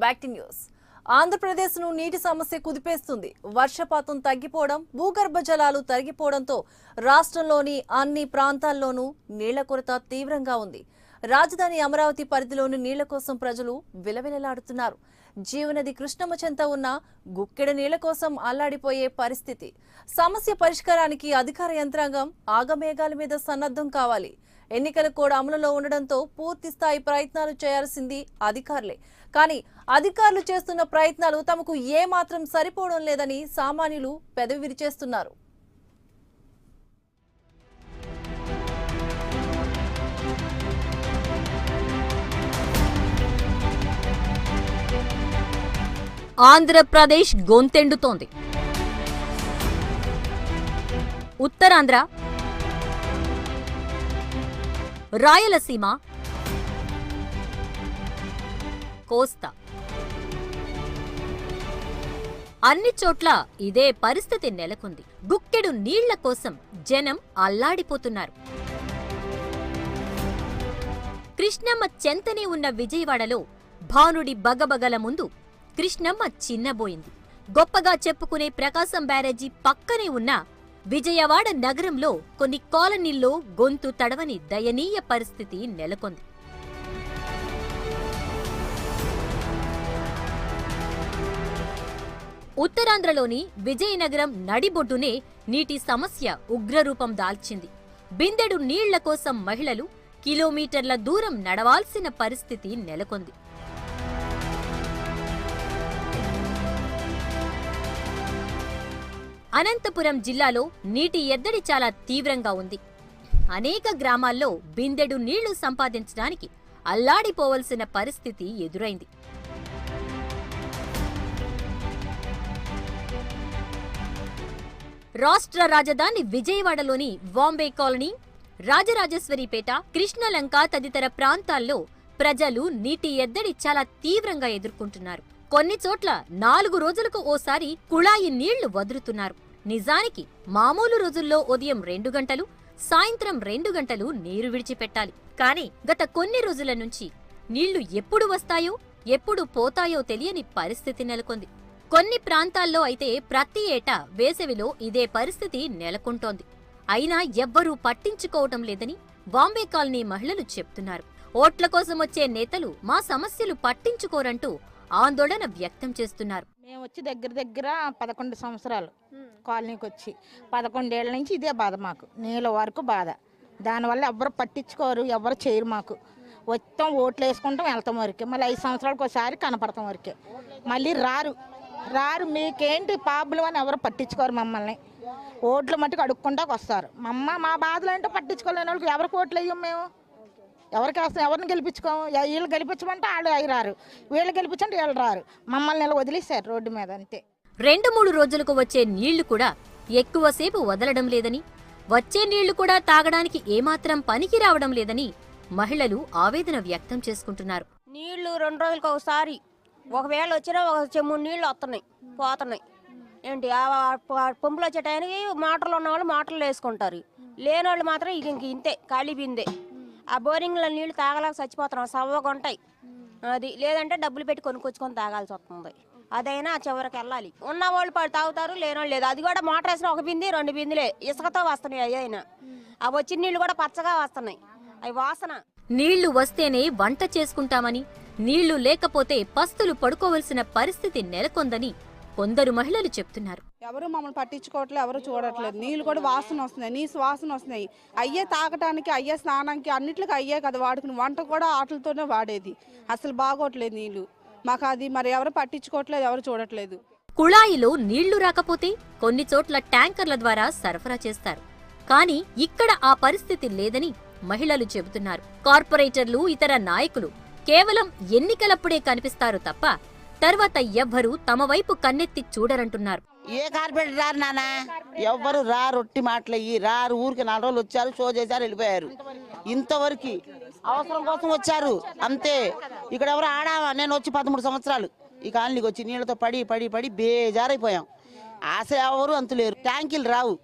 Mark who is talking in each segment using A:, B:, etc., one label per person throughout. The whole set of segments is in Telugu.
A: Back to news. ఆంధ్రప్రదేశ్ను నీటి సమస్య కుదిపేస్తుంది. వర్షపాతం తగ్గిపోవడం, భూగర్భ జలాలు తరిగిపోవడంతో రాష్ట్రంలోని అన్ని ప్రాంతాల్లోనూ నీళ్ల కొరత తీవ్రంగా ఉంది. రాజధాని అమరావతి పరిధిలోని నీళ్ల కోసం ప్రజలు విలవిలలాడుతున్నారు. జీవనది కృష్ణమ్మ చెంత ఉన్న గుక్కెడ నీళ్ల కోసం అల్లాడిపోయే పరిస్థితి. సమస్య పరిష్కారానికి అధికార యంత్రాంగం ఆగమేఘాల మీద సన్నద్ధం కావాలి. ఎన్నికల కోడ్ అమలులో ఉండడంతో పూర్తి స్థాయి ప్రయత్నాలు చేయాల్సింది అధికారులే. కానీ అధికారులు చేస్తున్న ప్రయత్నాలు తమకు ఏమాత్రం సరిపోవడం లేదని సామాన్యులు పెదవి విరిచేస్తున్నారు.
B: ఆంధ్రప్రదేశ్ గొంతెండుతోంది. ఉత్తరాంధ్ర, రాయలసీమ, కోస్తా అన్ని చోట్ల ఇదే పరిస్థితి నెలకొంది. గుక్కెడు నీళ్ల కోసం జనం అల్లాడిపోతున్నారు. కృష్ణమ్మ చెంతనే ఉన్న విజయవాడలో భానుడి బగబగల ముందు కృష్ణమ్మ చిన్నబోయింది. గొప్పగా చెప్పుకునే ప్రకాశం బ్యారేజీ పక్కనే ఉన్న విజయవాడ నగరంలో కొన్ని కాలనీల్లో గొంతు తడవని దయనీయ పరిస్థితి నెలకొంది. ఉత్తరాంధ్రలోని విజయనగరం నడిబొడ్డునే నీటి సమస్య ఉగ్రరూపం దాల్చింది. బిందెడు నీళ్ల కోసం మహిళలు కిలోమీటర్ల దూరం నడవాల్సిన పరిస్థితి నెలకొంది. అనంతపురం జిల్లాలో నీటి ఎద్దడి చాలా తీవ్రంగా ఉంది. అనేక గ్రామాల్లో బిందెడు నీళ్లు సంపాదించడానికి అల్లాడిపోవలసిన పరిస్థితి ఎదురైంది. రాష్ట్ర రాజధాని విజయవాడలోని బాంబే కాలనీ, రాజరాజేశ్వరిపేట, కృష్ణలంక తదితర ప్రాంతాల్లో ప్రజలు నీటి ఎద్దడి చాలా తీవ్రంగా ఎదుర్కొంటున్నారు. కొన్ని చోట్ల 4 రోజులకు ఓసారి కుళాయి నీళ్లు వదులుతున్నారు. నిజానికి మామూలు రోజుల్లో ఉదయం 2 గంటలు, సాయంత్రం 2 గంటలు నీరు విడిచిపెట్టాలి. కానీ గత కొన్ని రోజుల నుంచి నీళ్లు ఎప్పుడు వస్తాయో ఎప్పుడు పోతాయో తెలియని పరిస్థితి నెలకొంది. కొన్ని ప్రాంతాల్లో అయితే ప్రతి ఏటా వేసవిలో ఇదే పరిస్థితి నెలకొంటోంది. అయినా ఎవ్వరూ పట్టించుకోవటం లేదని బాంబే కాలనీ మహిళలు చెప్తున్నారు. ఓట్ల కోసం వచ్చే నేతలు మా సమస్యలు పట్టించుకోరంటూ ఆందోళన వ్యక్తం చేస్తున్నారు.
C: మేము వచ్చి దగ్గర 11 సంవత్సరాలు కాలనీకి వచ్చి 11 ఏళ్ల నుంచి ఇదే బాధ. మాకు నీళ్ళ వరకు బాధ. దానివల్ల ఎవరు పట్టించుకోరు, ఎవరు చేయరు. మాకు మొత్తం ఓట్లు వేసుకుంటాం, వెళ్తాం వరకే. మళ్ళీ 5 సంవత్సరాలకు ఒకసారి కనపడతాం వరకే. మళ్ళీ రారు. మీకేంటి ప్రాబ్లం అని ఎవరు పట్టించుకోరు మమ్మల్ని. ఓట్లు మట్టుకు అడుక్కుంటా వస్తారు. మా బాధలు ఏంటో పట్టించుకోలేని వాళ్ళకి ఎవరికి ఓట్లు వేయం మేము. ఎవరికి వేస్తాం? ఎవరిని గెలిపించుకోము. వీళ్ళు గెలిపించమంటే వాళ్ళు రారు, వీళ్ళు గెలిపించంటే వీళ్ళు రారు. మమ్మల్ని ఇలా వదిలేశారు రోడ్డు మీద, అంతే.
B: 2-3 రోజులకు వచ్చే నీళ్లు కూడా ఎక్కువసేపు వదలడం లేదని, వచ్చే నీళ్లు కూడా తాగడానికి ఏమాత్రం పనికి రావడం లేదని మహిళలు ఆవేదన వ్యక్తం చేసుకుంటున్నారు.
D: నీళ్లు 2 రోజులకు ఒకసారి, ఒకవేళ వచ్చినా ఒక చెమ్ము నీళ్లు వస్తున్నాయి, పోతున్నాయి. ఏంటి పంపులు వచ్చే టైంకి మోటార్లు ఉన్న వాళ్ళు మోటార్లు వేసుకుంటారు, లేని వాళ్ళు మాత్రం ఇంక ఇంతే ఖాళీ బిందే. ఆ బోరింగ్లో నీళ్లు తాగలేక చచ్చిపోతున్నాం, సవ్వగా ఉంటాయి. అది లేదంటే డబ్బులు పెట్టి కొనుక్కొచ్చుకొని తాగాల్సి వస్తుంది. అదైనా చివరికి వెళ్ళాలి. ఉన్న వాళ్ళు తాగుతారు, లేనోళ్ళు లేదు. అది కూడా మోటార్ వేసిన 1 బింది 2 బిందులే ఇసుకతో వస్తున్నాయి. అయినా అవి వచ్చిన నీళ్లు కూడా పచ్చగా వస్తున్నాయి, అవి వాసన.
B: నీళ్లు వస్తేనే వంట చేసుకుంటామని, నీళ్లు లేకపోతే పస్తులు పడుకోవలసిన పరిస్థితి నెలకొందని కొందరు మహిళలు చెప్తున్నారు.
E: ఎవరు మమ్మల్ని పట్టించుకోవట్లేదు, ఎవరు చూడట్లేదు. నీళ్ళు కూడా వాసన వస్తున్నాయి, నీసు వాసన వస్తున్నాయి. అయ్యే తాగటానికి, అయ్యే స్నానానికి, అన్నిట్లకి అయ్యే కదా వాడుకుని. వంట కూడా ఆటలతోనే వాడేది. అసలు బాగోట్లేదు నీళ్లు మాకు. అది మరి ఎవరు పట్టించుకోవట్లేదు, ఎవరు చూడట్లేదు.
B: కుళాయిలో నీళ్లు రాకపోతే కొన్ని చోట్ల ట్యాంకర్ల ద్వారా సరఫరా చేస్తారు. కానీ ఇక్కడ ఆ పరిస్థితి లేదని మహిళలు చెబుతున్నారు. కార్పొరేటర్లు, ఇతర నాయకులు కేవలం ఎన్నికలప్పుడే కనిపిస్తారు తప్ప తర్వాత ఎవ్వరూ తమ వైపు కన్నెత్తి చూడరంటున్నారు.
F: ఏ కార్పొరేటర్ రారు నాన్న, ఎవ్వరు రారు. రొట్టి మాటలయ్యి రారు. ఊరికి 4 రోజులు వచ్చారు, షో చేశారు, వెళ్ళిపోయారు. ఇంతవరకు అవసరం కోసం వచ్చారు, అంతే. ఇక్కడ ఎవరు ఆడావా? నేను వచ్చి 13 సంవత్సరాలు ఈ కాలనీకి వచ్చి నీళ్ళతో పడి బేజారైపోయాం. అసలు ఎవరు అంతులేరు. ట్యాంకీలు రావు,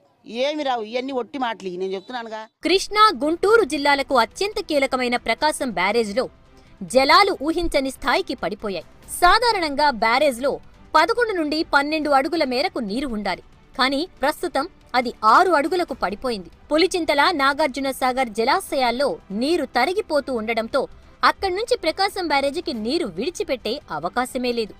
F: ఏమి రావు. ఇవన్నీ ఒట్టి మాటలు నేను చెప్తున్నానుగా.
B: కృష్ణా, గుంటూరు జిల్లాలకు అత్యంత కీలకమైన ప్రకాశం బ్యారేజ్లో జలాలు ఊహించని స్థాయికి పడిపోయాయి. సాధారణంగా బ్యారేజ్లో 11 నుండి 12 అడుగుల మేరకు నీరు ఉండాలి. కానీ ప్రస్తుతం అది 6 అడుగులకు పడిపోయింది. పులిచింతల, నాగార్జున సాగర్ జలాశయాల్లో నీరు తరిగిపోతూ ఉండడంతో అక్కడి నుంచి ప్రకాశం బ్యారేజీకి నీరు విడిచిపెట్టే అవకాశమే లేదు.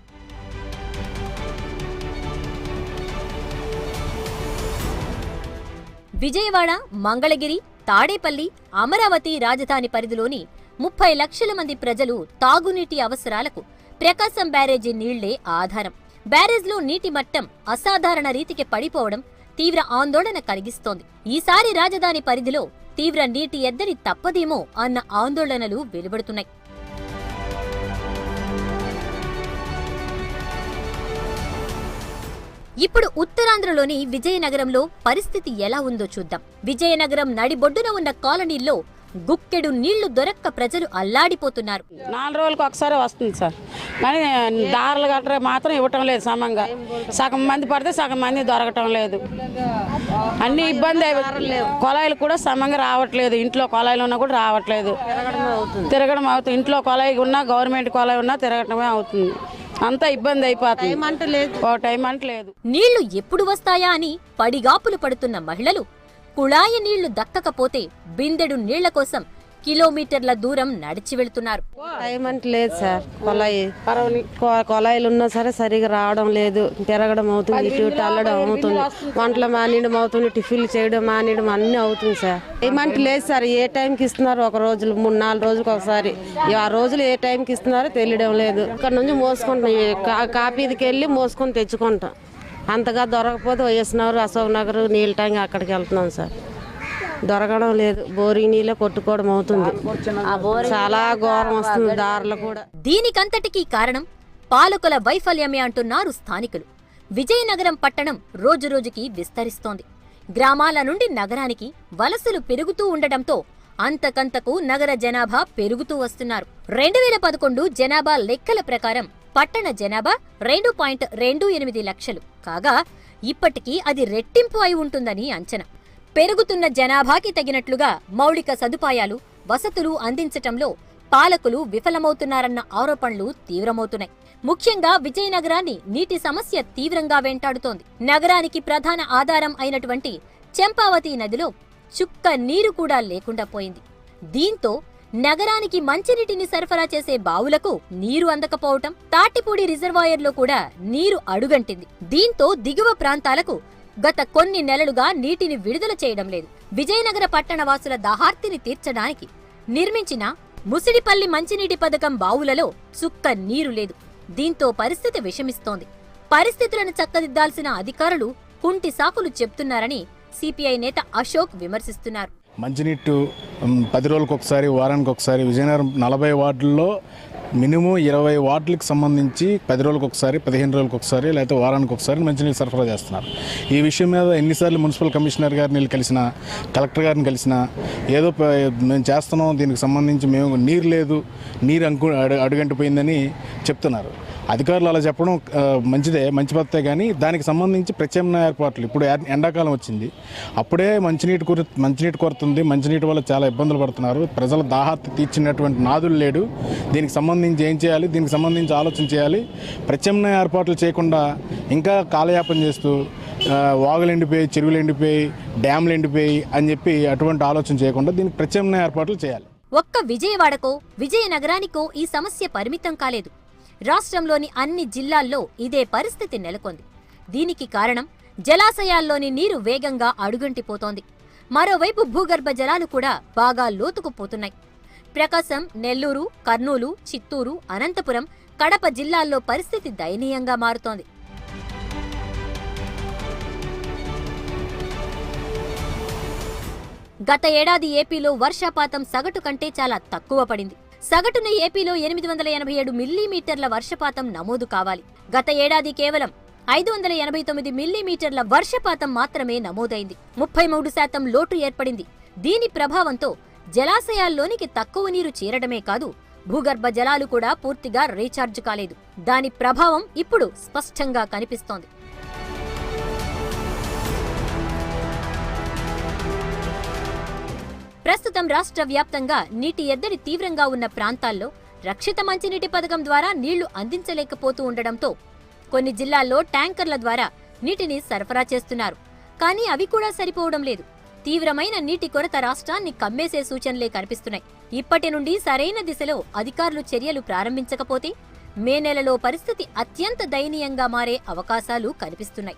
B: విజయవాడ, మంగళగిరి, తాడేపల్లి, అమరావతి రాజధాని పరిధిలోని 30 లక్షల మంది ప్రజలు తాగునీటి అవసరాలకు ప్రకాశం బ్యారేజీ నీళ్లే ఆధారం. బ్యారేజ్లో నీటి మట్టం అసాధారణ రీతికి పడిపోవడం తీవ్ర ఆందోళన కలిగిస్తోంది. ఈసారి రాజధాని పరిధిలో తీవ్ర నీటి ఎద్దడి తప్పదేమో అన్న ఆందోళనలు వెలువడుతున్నాయి. ఇప్పుడు ఉత్తరాంధ్రలోని విజయనగరంలో పరిస్థితి ఎలా ఉందో చూద్దాం. విజయనగరం నడిబొడ్డున ఉన్న కాలనీల్లో గుక్కెడు నీళ్లు దొరక్క ప్రజలు అల్లాడిపోతున్నారు.
G: 4 రోజులకు ఒకసారి వస్తుంది సార్, కానీ దారులు గట్రా మాత్రం ఇవ్వటం లేదు సమంగా. సగం మంది పడితే సగం మంది దొరకటం లేదు. అన్ని ఇబ్బంది. కొలాయిలు కూడా సమంగా రావట్లేదు. ఇంట్లో కొలాయిలు ఉన్నా కూడా రావట్లేదు. తిరగడం అవుతుంది. ఇంట్లో కొలాయి ఉన్నా, గవర్నమెంట్ కొలాయి ఉన్నా తిరగటమే అవుతుంది. అంతా ఇబ్బంది అయిపోతుంది. టైం అంట లేదు.
B: నీళ్లు ఎప్పుడు వస్తాయా అని పడిగాపులు పడుతున్న మహిళలు కుళాయి నీళ్లు దక్కకపోతే బిందెడు నీళ్ల కోసం కిలోమీటర్ల దూరం నడిచి వెళ్తున్నారు.
H: టైం అంటే లేదు సార్. కొలాయిలు ఉన్నా సరే సరిగా రావడం లేదు. తిరగడం అవుతుంది, ఇటు అల్లడం అవుతుంది, వంటలు మానేయడం అవుతుంది, టిఫిన్లు చేయడం మానేయడం అన్నీ అవుతుంది సార్. టైం అంటే లేదు సార్. ఏ టైంకి ఇస్తున్నారు? ఒక రోజులు 3-4 రోజులకు ఒకసారి. ఆ రోజులు ఏ టైంకి ఇస్తున్నారో తెలియడం లేదు. ఇక్కడ నుంచి మోసుకుంటాం, కాపీదికి వెళ్ళి మోసుకొని తెచ్చుకుంటాం. అంతగా దొరకకపోతే వైఎస్ఆర్, అశోక్ నగర్, నీళ్ళ ట్యాంక్ అక్కడికి వెళ్తున్నాం సార్. దొరకడం లేదు. బోరింగ్ నీళ్ళే కొట్టుకోవడం అవుతుంది. చాలా ఘోరం వస్తుంది దారులు కూడా.
B: దీనికంతటికీ కారణం పాలకుల వైఫల్యమే అంటున్నారు స్థానికులు. విజయనగరం పట్టణం రోజురోజుకి విస్తరిస్తోంది. గ్రామాల నుండి నగరానికి వలసలు పెరుగుతూ ఉండటంతో అంతకంతకు నగర జనాభా పెరుగుతూ వస్తున్నారు. 2011 జనాభా లెక్కల ప్రకారం పట్టణ జనాభా 2.28 లక్షలు కాగా ఇప్పటికీ అది రెట్టింపు అయి ఉంటుందని అంచనా. పెరుగుతున్న జనాభాకి తగినట్లుగా మౌలిక సదుపాయాలు, వసతులు అందించటంలో పాలకులు విఫలమవుతున్నారన్న ఆరోపణలు తీవ్రమవుతున్నాయి. ముఖ్యంగా విజయనగరాన్ని నీటి సమస్య తీవ్రంగా వెంటాడుతోంది. నగరానికి ప్రధాన ఆధారం అయినటువంటి చెంపావతి నదిలో చుక్క నీరు కూడా లేకుండా పోయింది. దీంతో నగరానికి మంచినీటిని సరఫరా చేసే బావులకు నీరు అందకపోవటం, తాటిపూడి రిజర్వాయర్లో కూడా నీరు అడుగంటింది. దీంతో దిగువ ప్రాంతాలకు గత కొన్ని నెలలుగా నీటిని విడుదల చేయడం లేదు. విజయనగర పట్టణవాసుల దాహార్తిని తీర్చడానికి నిర్మించిన ముసిడిపల్లి మంచినీటి పథకం బావులలో చుక్క నీరు లేదు. దీంతో పరిస్థితి విషమిస్తోంది. పరిస్థితులను చక్కదిద్దాల్సిన అధికారులు కుంటి సాకులు చెప్తున్నారని సిపిఐ నేత అశోక్ విమర్శిస్తున్నారు.
I: మంచినీటి 10 రోజులకు ఒకసారి, వారానికి ఒకసారి విజయనగరం 40 వార్డుల్లో మినిమం 20 వార్డులకు సంబంధించి 10 రోజులకు ఒకసారి, 15 రోజులకు ఒకసారి, లేకపోతే వారానికి ఒకసారి మంచినీళ్ళు సరఫరా చేస్తున్నారు. ఈ విషయం మీద ఎన్నిసార్లు మున్సిపల్ కమిషనర్ గారిని కలిసినా, కలెక్టర్ గారిని కలిసినా ఏదో మేము చేస్తున్నాం, దీనికి సంబంధించి మేము నీరు లేదు, నీరు అడుగంటిపోయిందని చెప్తున్నారు. అధికారులు అలా చెప్పడం మంచి పద్ధతే, కానీ దానికి సంబంధించి ప్రత్యామ్నాయ ఏర్పాట్లు. ఇప్పుడు ఎండాకాలం వచ్చింది, అప్పుడే మంచినీటి కొరత ఉంది. మంచినీటి వల్ల చాలా ఇబ్బందులు పడుతున్నారు. ప్రజల దాహార్తి తీర్చినటువంటి నాదులు లేడు. దీనికి సంబంధించి ఏం చేయాలి, దీనికి సంబంధించి ఆలోచన చేయాలి. ప్రత్యామ్నాయ ఏర్పాట్లు చేయకుండా ఇంకా కాలయాపన చేస్తూ వాగులు ఎండిపోయి, చెరువులు ఎండిపోయి, డ్యాములు ఎండిపోయి అని చెప్పి అటువంటి ఆలోచన చేయకుండా దీనికి ప్రత్యామ్నాయ ఏర్పాట్లు చేయాలి.
B: ఒక్క విజయవాడకో, విజయనగరానికో ఈ సమస్య పరిమితం కాలేదు. రాష్ట్రంలోని అన్ని జిల్లాల్లో ఇదే పరిస్థితి నెలకొంది. దీనికి కారణం జలాశయాల్లోని నీరు వేగంగా అడుగంటిపోతోంది. మరోవైపు భూగర్భ జలాలు కూడా బాగా లోతుకుపోతున్నాయి. ప్రకాశం, నెల్లూరు, కర్నూలు, చిత్తూరు, అనంతపురం, కడప జిల్లాల్లో పరిస్థితి దయనీయంగా మారుతోంది. గత ఏడాది ఏపీలో వర్షపాతం సగటు కంటే చాలా తక్కువ పడింది. సగటున ఏపీలో 887 మిల్లీమీటర్ల వర్షపాతం నమోదు కావాలి. గత ఏడాది కేవలం 589 మిల్లీమీటర్ల వర్షపాతం మాత్రమే నమోదైంది. 33% లోటు ఏర్పడింది. దీని ప్రభావంతో జలాశయాల్లోనికి తక్కువ నీరు చేరడమే కాదు, భూగర్భ జలాలు కూడా పూర్తిగా రీఛార్జ్ కాలేదు. దాని ప్రభావం ఇప్పుడు స్పష్టంగా కనిపిస్తోంది. ప్రస్తుతం రాష్ట్ర వ్యాప్తంగా నీటి ఎద్దడి తీవ్రంగా ఉన్న ప్రాంతాల్లో రక్షిత మంచినీటి పథకం ద్వారా నీళ్లు అందించలేకపోతూ ఉండడంతో కొన్ని జిల్లాల్లో ట్యాంకర్ల ద్వారా నీటిని సరఫరా చేస్తున్నారు. కానీ అవి కూడా సరిపోవడం లేదు. తీవ్రమైన నీటి కొరత రాష్ట్రాన్ని కమ్మేసే సూచనలే కనిపిస్తున్నాయి. ఇప్పటి నుండి సరైన దిశలో అధికారులు చర్యలు ప్రారంభించకపోతే మే నెలలో పరిస్థితి అత్యంత దయనీయంగా మారే అవకాశాలు కనిపిస్తున్నాయి.